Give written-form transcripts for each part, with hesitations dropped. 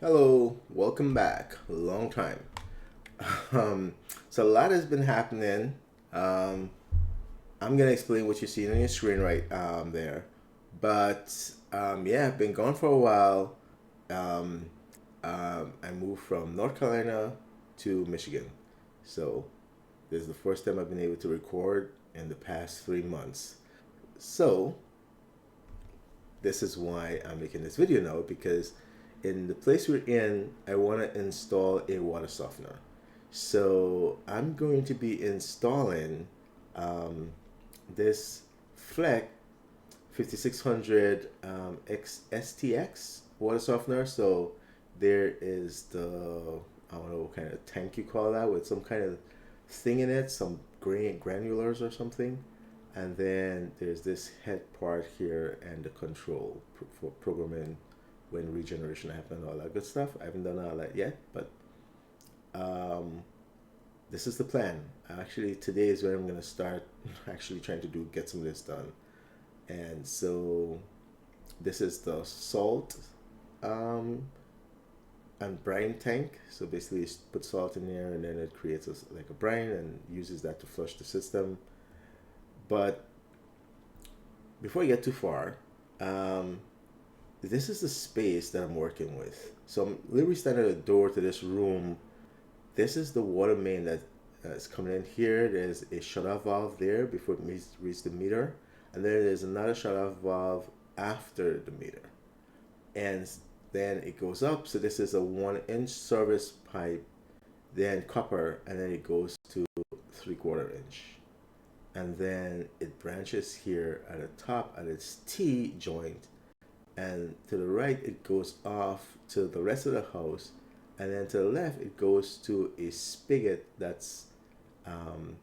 Hello, welcome back. Long time. Um, so a lot has been happening. Um, I'm gonna explain what you see on your screen right there, but yeah, I've been gone for a while. Um, I moved from North Carolina to Michigan, so this is the first time I've been able to record in the past 3 months. So this is why I'm making this video now because in the place we're in, I want to install a water softener. So I'm going to be installing um, this Fleck 5600 STX water softener. So there is I don't know what kind of tank you call that, with some kind of thing in it, some granulars or something. And then there's this head part here and the control for programming when regeneration happens, all that good stuff. I haven't done all that yet, but um, this is the plan. Actually, today is when I'm gonna start actually trying to get some of this done. And so this is the salt um, and brine tank. So basically, you put salt in there, and then it creates like a brine and uses that to flush the system. But before I get too far, um, this is the space that I'm working with. So I'm literally standing at the door to this room. This is the water main that is coming in here. There's a shut-off valve there before it reaches the meter, and then there's another shut-off valve after the meter, and then it goes up. So this is a 1 inch service pipe, then copper, and then it goes to 3/4 inch, and then it branches here at the top at its T joint, and to the right it goes off to the rest of the house, and then to the left it goes to a spigot that's um,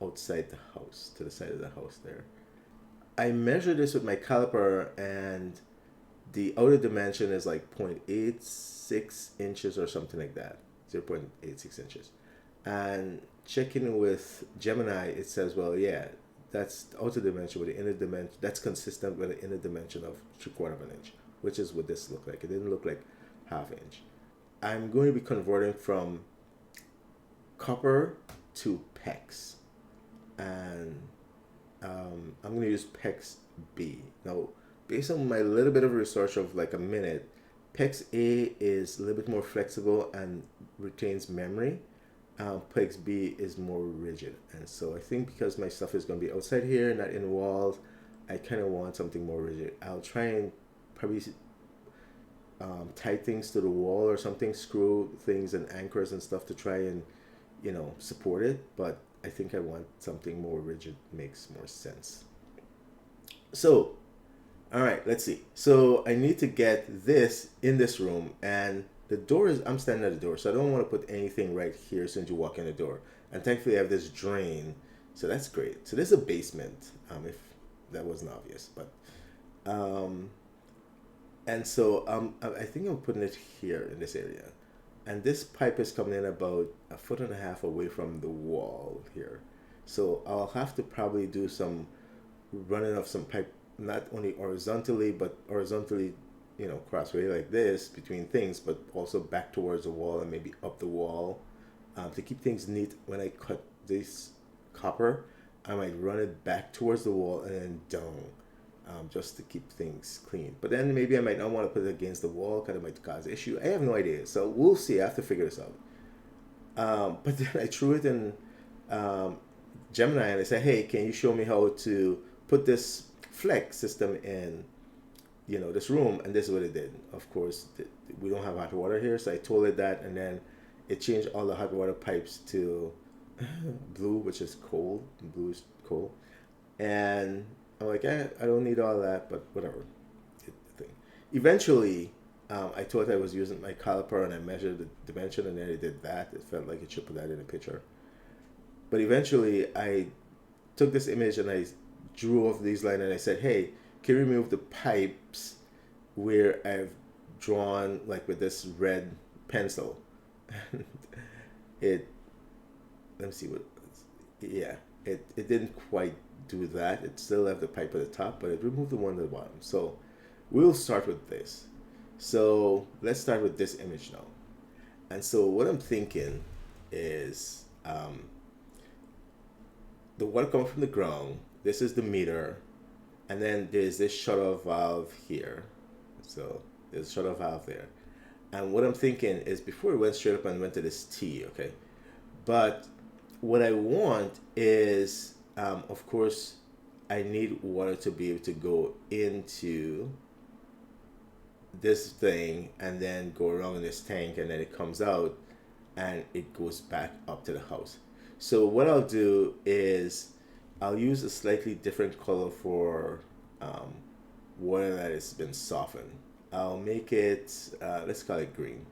outside the house, to the side of the house there. I measured this with my caliper, and the outer dimension is like 0.86 inches or something like that, 0.86 inches. And checking with Gemini, it says, well, yeah, that's the outer dimension with the inner dimension. That's consistent with the inner dimension of 3/4 inch, which is what this looked like. It didn't look like half inch. I'm going to be converting from copper to PEX, and I'm going to use PEX B. Now, based on my little bit of research of like a minute, PEX A is a little bit more flexible and retains memory. PEX B is more rigid, and so I think because my stuff is going to be outside here, not in walls, I kind of want something more rigid. I'll try and probably tie things to the wall or something, screw things and anchors and stuff to try and support it. But I think I want something more rigid. Makes more sense. So, all right, let's see. So I need to get this in this room, and the door is, I'm standing at the door, so I don't want to put anything right here as soon as you walk in the door. And thankfully I have this drain, so that's great. So this is a basement, if that wasn't obvious. But um, and so I think I'm putting it here in this area. And this pipe is coming in about 1.5 feet away from the wall here. So I'll have to probably do some running of some pipe, not only horizontally, but horizontally, crossway like this between things, but also back towards the wall and maybe up the wall, to keep things neat. When I cut this copper, I might run it back towards the wall and then down, just to keep things clean. But then maybe I might not want to put it against the wall because it might cause issue. I have no idea. So we'll see. I have to figure this out. But then I threw it in um, Gemini, and I said, hey, can you show me how to put this Fleck system in, this room? And this is what it did. Of course, we don't have hot water here, so I told it that, and then it changed all the hot water pipes to blue, which is cold. Blue is cold. And I'm like, I don't need all that, but whatever. Thing. Eventually, I thought I was using my caliper, and I measured the dimension, and then it did that. It felt like it should put that in a picture. But eventually, I took this image and I drew off these lines, and I said, hey, can you remove the pipes where I've drawn like with this red pencil? it Let me see what, yeah, it didn't quite do that. It still left the pipe at the top, but it removed the one at the bottom. So we'll start with this. So let's start with this image now. And so what I'm thinking is the water coming from the ground. This is the meter, and then there's this shutoff valve here. So there's a shutoff valve there. And what I'm thinking is before it went straight up and went to this T, okay? But what I want is, of course, I need water to be able to go into this thing and then go around in this tank, and then it comes out and it goes back up to the house. So what I'll do is I'll use a slightly different color for um, water that has been softened. I'll make it, let's call it green.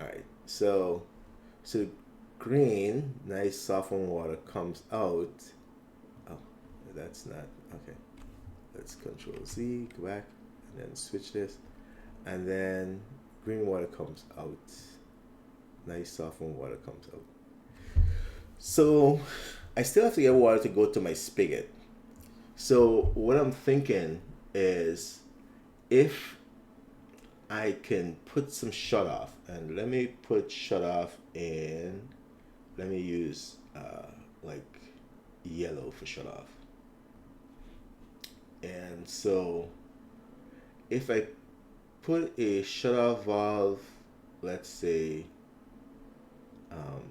All right. So green, nice softened water comes out. Oh, that's not okay. Let's Control Z, go back, and then switch this, and then green water comes out. Nice softened water comes out. So I still have to get water to go to my spigot. So what I'm thinking is if I can put some shut off, and let me put shut off in, let me use like yellow for shut off. And so if I put a shut off valve, let's say um,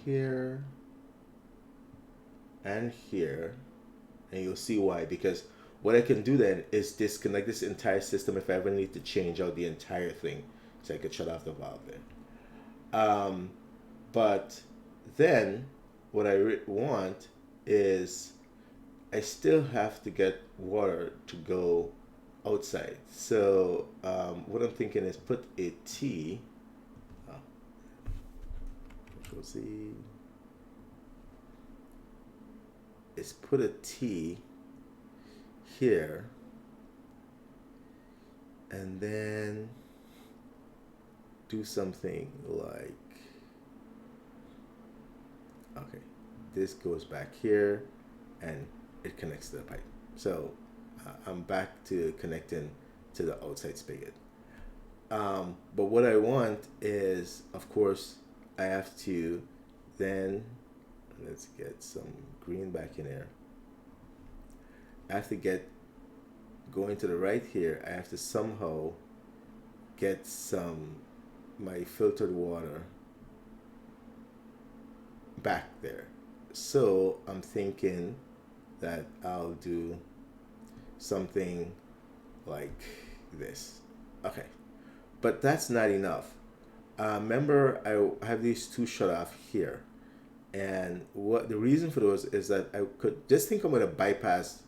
here and here, and you'll see why, because what I can do then is disconnect this entire system if I ever need to change out the entire thing, so I could shut off the valve there. But then what I want is I still have to get water to go outside. So what I'm thinking is put a T, oh, Control Z, is put a T here, and then do something like, okay, this goes back here and it connects to the pipe. So I'm back to connecting to the outside spigot. But what I want is, of course, I have to then, let's get some green back in there. I have to get going to the right here. I have to somehow get some my filtered water back there. So I'm thinking that I'll do something like this. Okay, but that's not enough. Remember, I have these two shut off here, and what the reason for those is that I could just think I'm gonna bypass.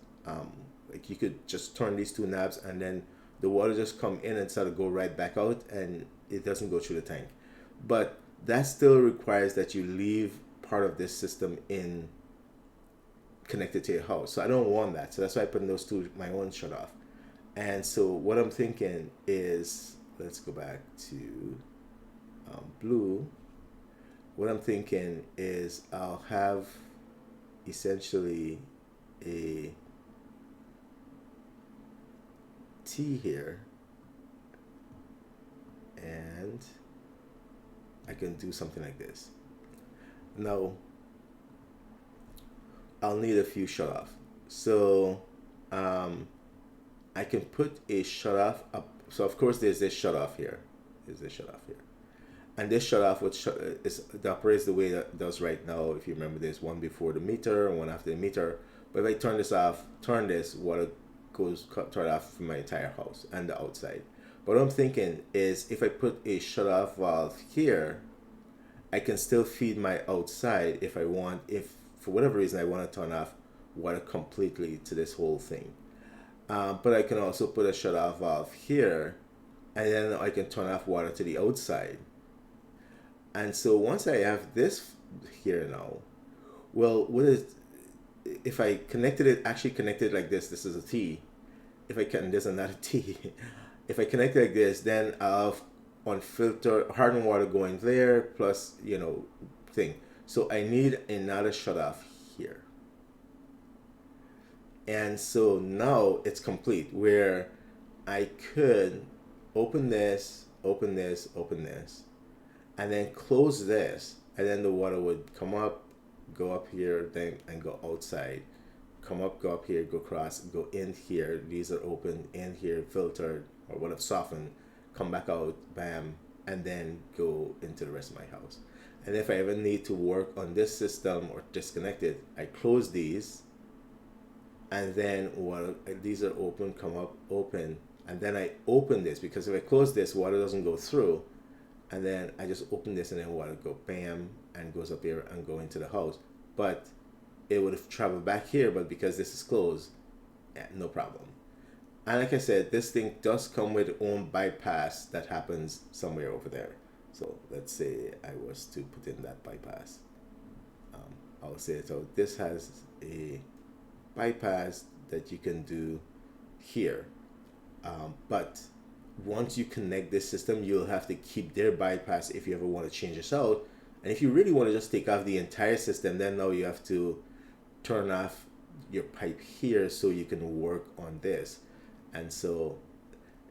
Like you could just turn these two knobs, and then the water just come in and sort of go right back out, and it doesn't go through the tank. But that still requires that you leave part of this system in connected to your house. So I don't want that. So that's why I put in those two my own shut off. And so what I'm thinking is, let's go back to blue. What I'm thinking is I'll have essentially a T here, and I can do something like this. Now I'll need a few shut off. So I can put a shut off up. So of course there's this shut off here. There's this shut off here. And this shut off which is it operates the way that it does right now. If you remember, there's one before the meter and one after the meter. But if I turn this off, turn this, water goes turned off from my entire house and the outside. But what I'm thinking is if I put a shut off valve here, I can still feed my outside if I want, if for whatever reason I want to turn off water completely to this whole thing. But I can also put a shut off valve here, and then I can turn off water to the outside. And so once I have this here now, well, what is, if I connected it, actually connected like this is a T. If I can, there's another T. If I connect it like this, then I'll have unfiltered hardened water going there plus, thing. So I need another shut off here. And so now it's complete where I could open this, open this, open this, and then close this, and then the water would come up, go up here, then and go outside, come up, go up here, go across, go in here. These are open, in here, filtered or whatever, softened, come back out, bam, and then go into the rest of my house. And if I ever need to work on this system or disconnect it, I close these, and then water, these are open, come up, open, and then I open this, because if I close this, water doesn't go through, and then I just open this and then water go bam and goes up here and go into the house. But it would have traveled back here, but because this is closed, yeah, no problem. And like I said, this thing does come with its own bypass that happens somewhere over there. So let's say I was to put in that bypass. I'll say it. So this has a bypass that you can do here. But once you connect this system, you'll have to keep their bypass if you ever want to change this out. And if you really want to just take off the entire system, then now you have to turn off your pipe here so you can work on this. And so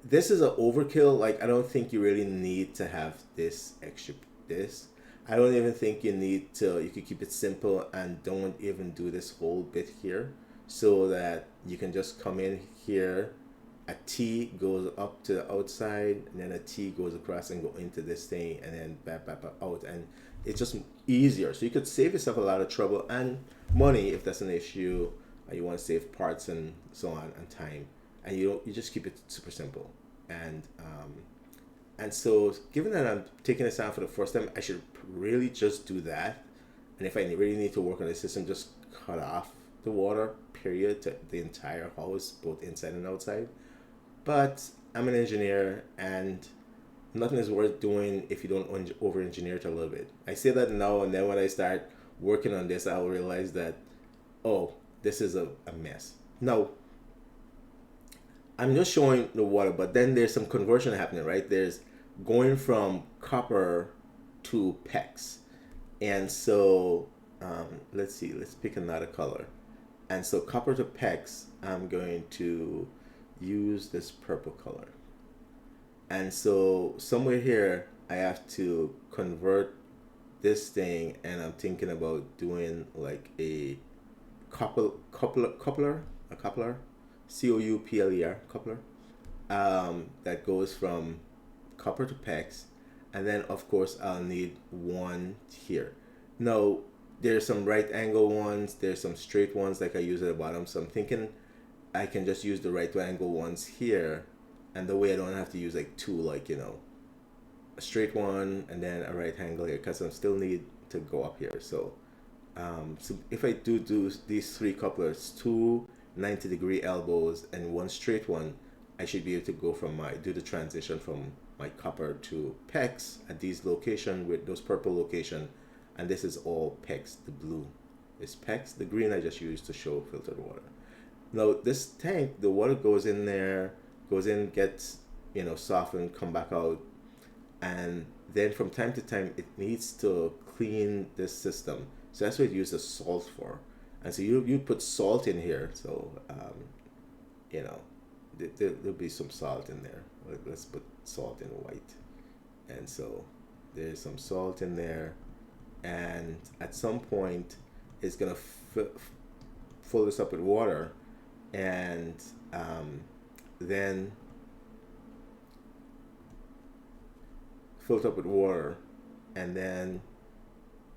this is an overkill. Like, I don't think you really need to have this extra, this. I don't even think you need to, you could keep it simple and don't even do this whole bit here, so that you can just come in here, a T goes up to the outside, and then a T goes across and go into this thing, and then back out, and it's just easier. So you could save yourself a lot of trouble and money if that's an issue, and you want to save parts and so on, and time, and you just keep it super simple. And so, given that I'm taking this on for the first time, I should really just do that. And if I really need to work on the system, just cut off the water, period, to the entire house, both inside and outside. But I'm an engineer, and nothing is worth doing if you don't over-engineer it a little bit. I say that now, and then when I start working on this, I'll realize that, oh, this is a mess. No, I'm just showing the water, but then there's some conversion happening, right? There's going from copper to PEX. And so, let's see, let's pick another color. And so copper to PEX, I'm going to use this purple color. And so somewhere here, I have to convert this thing, and I'm thinking about doing like a coupler, C-O-U-P-L-E-R, coupler, that goes from copper to PEX, and then of course I'll need one here. Now there's some right angle ones, there's some straight ones like I use at the bottom, so I'm thinking I can just use the right angle ones here, and the way I don't have to use like two, like, you know, a straight one and then a right angle here, because I still need to go up here. So so if I do these three couplers, two 90-degree elbows and one straight one, I should be able to go from do the transition from my copper to PEX at these location with those purple location, and this is all PEX. The blue is PEX, the green I just used to show filtered water. Now this tank, the water goes in there, goes in, gets, you know, softened, come back out, and then from time to time it needs to clean this system. So that's what you use the salt for. And so you put salt in here, so you know, there'll be some salt in there. Let's put salt in white. And so there's some salt in there, and at some point it's gonna fill this up with water, and then fill it up with water, and then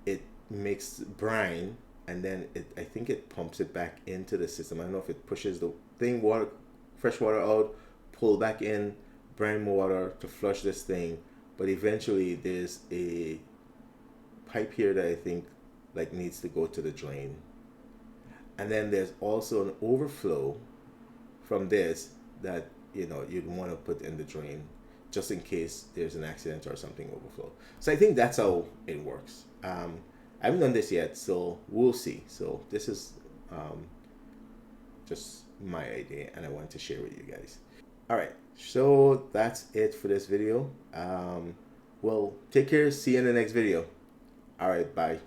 it makes brine, and then I think it pumps it back into the system. I don't know if it pushes the thing, fresh water out, pull back in brine water to flush this thing, but eventually there's a pipe here that I think like needs to go to the drain, and then there's also an overflow from this that, you know, you'd want to put in the drain just in case there's an accident or something overflow. So I think that's how it works. I haven't done this yet, so we'll see. So this is just my idea, and I want to share with you guys. All right, so that's it for this video. Well, take care. See you in the next video. All right, bye.